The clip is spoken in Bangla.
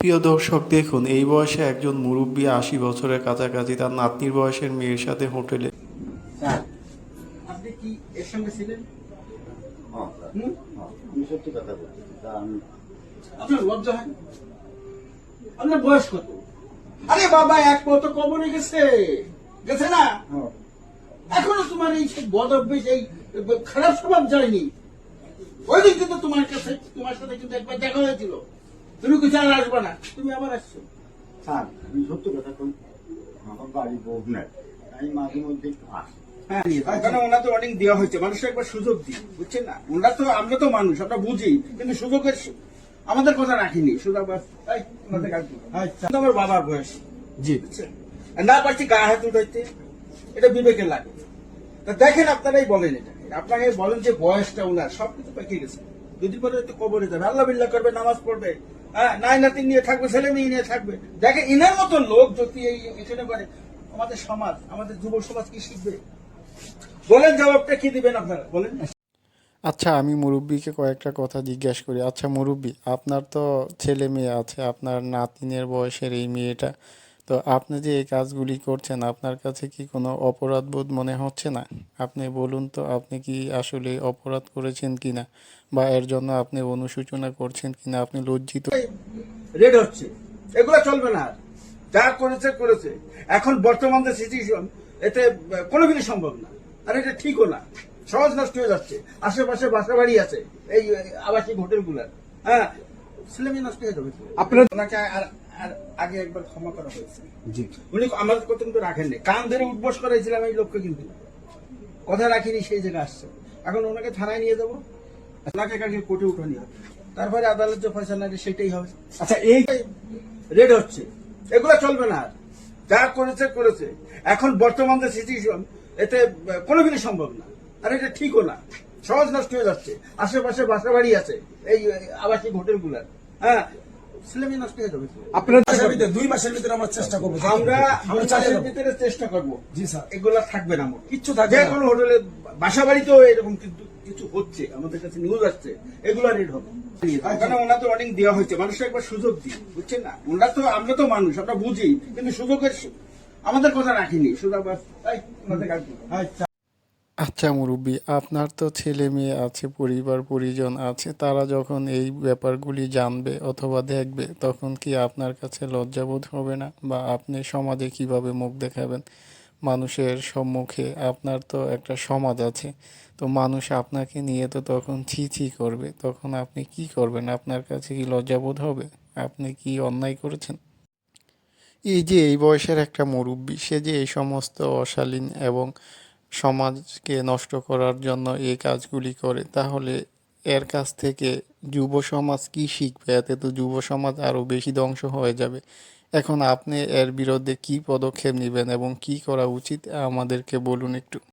প্রিয় দর্শক দেখুন, এই বয়সে একজন মুরব্বী ৮০ বছরের কাছাকাছি তার নাতনির বয়সের মেয়ের সাথে হোটেলে। স্যার, আপনি কি এর সঙ্গে ছিলেন? হ্যাঁ, স্যার। হুম? হ্যাঁ, আমি সত্যি কথা বলছি। তা আমি আপনার লজ্জা হয় না? আপনার বয়স কত? আরে বাবা, এক পথ কবরে গেছে গেছে না? হ্যাঁ, এখনো তোমার এই সেই বদ অভ্যেস, এই খারাপ স্বভাব যায়নি। ওই দিন কিন্তু তোমার সাথে কিন্তু একবার দেখা হয়েছিল। তুমি কিছু আর আসবে না, তুমি আবার আসছো। স্যার, আমি সত্যি কথা বলি। আমার বাড়ি বউ নাই, আমি মাঝে মধ্যে একটু আসি। হ্যাঁ, কারণ ওনার তো অনেক দেওয়া হয়েছে, মানুষের একবার সুযোগ দিই, বুঝছেন না? আমরা তো মানুষ, আমরা বুঝি, কিন্তু সুযোগের আমাদের কথা রাখিনি। শুধু আবার আমার বাবার বয়স, জি, বুঝছেন? আর না পারছি গায়ে হাত উঠাইতে, এটা বিবেকে লাগে। তা দেখেন, আপনারাই বলেন, এটা আপনাকে বলেন যে বয়সটা ওনার সবকিছু পেকে গেছে। দুদিন পরে তো কবরে যাবে, আল্লাহ বিল্লাহ করবে, নামাজ পড়বে, হ্যাঁ, নাই নাতি নিয়ে থাকবে, ছেলে মেয়ে নিয়ে থাকবে। দেখেন, ইনার মতো লোক যদি এই এখানে করে, আমাদের সমাজ, আমাদের যুব সমাজ কি শিখবে? বলেন, জবাবটা কি দিবেন আপনারা বলেন। আচ্ছা, আমি মুরব্বিকে কয়েকটা কথা জিজ্ঞাসা করি। আচ্ছা মুরব্বি, আপনার তো ছেলে মেয়ে আছে, আপনার নাতিনের বয়সের এই মেয়েটা, তো আপনি যে এই কাজগুলি করছেন, আপনার কাছে কি কোনো অপরাধ বোধ মনে হচ্ছে না? আপনি বলুন তো, আপনি কি আসলে অপরাধ করেছেন কিনা, বা এর জন্য আপনি অনুশোচনা করছেন কিনা, আপনি লজ্জিত? রেড হচ্ছে, এগুলো চলবে না। যা করেছে করেছে। এখন বর্তমান যে সিচুয়েশন, এতে কোনো কিছু সম্ভব না। আর এটা ঠিকও না, সহজ নষ্ট হয়ে যাচ্ছে। আশেপাশে বাসা বাড়ি আছে, এই আবাসিক হোটেলগুলার, হ্যাঁ, ছেলেমেয়ে নষ্ট হয়ে যাবে। আপনার ওনাকে আর আগে একবার ক্ষমা করা হয়েছে। জি, উনি আমাদের কথা কিন্তু রাখেননি, কান ধরে উঠবস করেছিলাম এই লোককে, কিন্তু কথা রাখিনি, সেই জায়গায় আসছে। এখন ওনাকে থানায় নিয়ে যাবো, ওনাকে কালকে কোর্টে উঠানি হবে, তারপরে আদালত যে ফয়সালা নেবে সেটাই হবে। আচ্ছা, এই রেড হচ্ছে, এগুলো চলবে না। যা করেছে করেছে। এখন বর্তমান যে সিচুয়েশন, এতে কোনো কিছু সম্ভব না। আর এটা ঠিকও না, সহজ নষ্ট হয়ে যাচ্ছে। আশেপাশে বাসা বাড়ি আছে, এই আবাসিক হোটেলগুলার, হ্যাঁ, ছেলেমেয়ে নষ্ট হয়ে যাবে। আপনার 2 মাসের ভিতরে আমরা চেষ্টা করবো। আমরা চালিয়ে যাবো। ভিতরে চেষ্টা করবো। জি স্যার, এগুলা থাকবে না, মোট কিচ্ছু থাকবে যে না। কোনো হোটেলে, বাসা বাড়িতেও এরকম কিন্তু কিছু হচ্ছে, আমাদের কাছে নিউজ আসছে, এগুলা রেড হবে। কারণ ওনার তো অনেক দেওয়া হয়েছে, মানুষের একবার সুযোগ দিই, বুঝছেন না? আমরা তো মানুষ, আমরা বুঝি, কিন্তু সুযোগের আমাদের কথা রাখিনি। শুধু আবার আচ্ছা মুরব্বি, আপনার তো ছেলে মেয়ে আছে, পরিবার পরিজন আছে, তারা যখন এই ব্যাপারগুলি জানবে অথবা দেখবে, তখন কি আপনার কাছে লজ্জাবোধ হবে না? বা আপনি সমাজে কিভাবে মুখ দেখাবেন মানুষের সম্মুখে? আপনার তো একটা সমাজ আছে, তো মানুষ আপনাকে নিয়ে তো তখন ছি ছি করবে, তখন আপনি কি করবেন? আপনার কাছে কি লজ্জাবোধ হবে? আপনি কি অন্যায় করেছেন? এই যে এই বয়সের একটা মুরব্বি, সে যে এই সমস্ত অশালীন এবং সমাজকে নষ্ট করার জন্য এই কাজগুলি করে, তাহলে এর কাছ থেকে যুব সমাজ কি শিখবে? এতে তো যুব সমাজ আরও বেশি ধ্বংস হয়ে যাবে। এখন আপনি এর বিরুদ্ধে কি পদক্ষেপ নেবেন এবং কি করা উচিত আমাদেরকে বলুন একটু।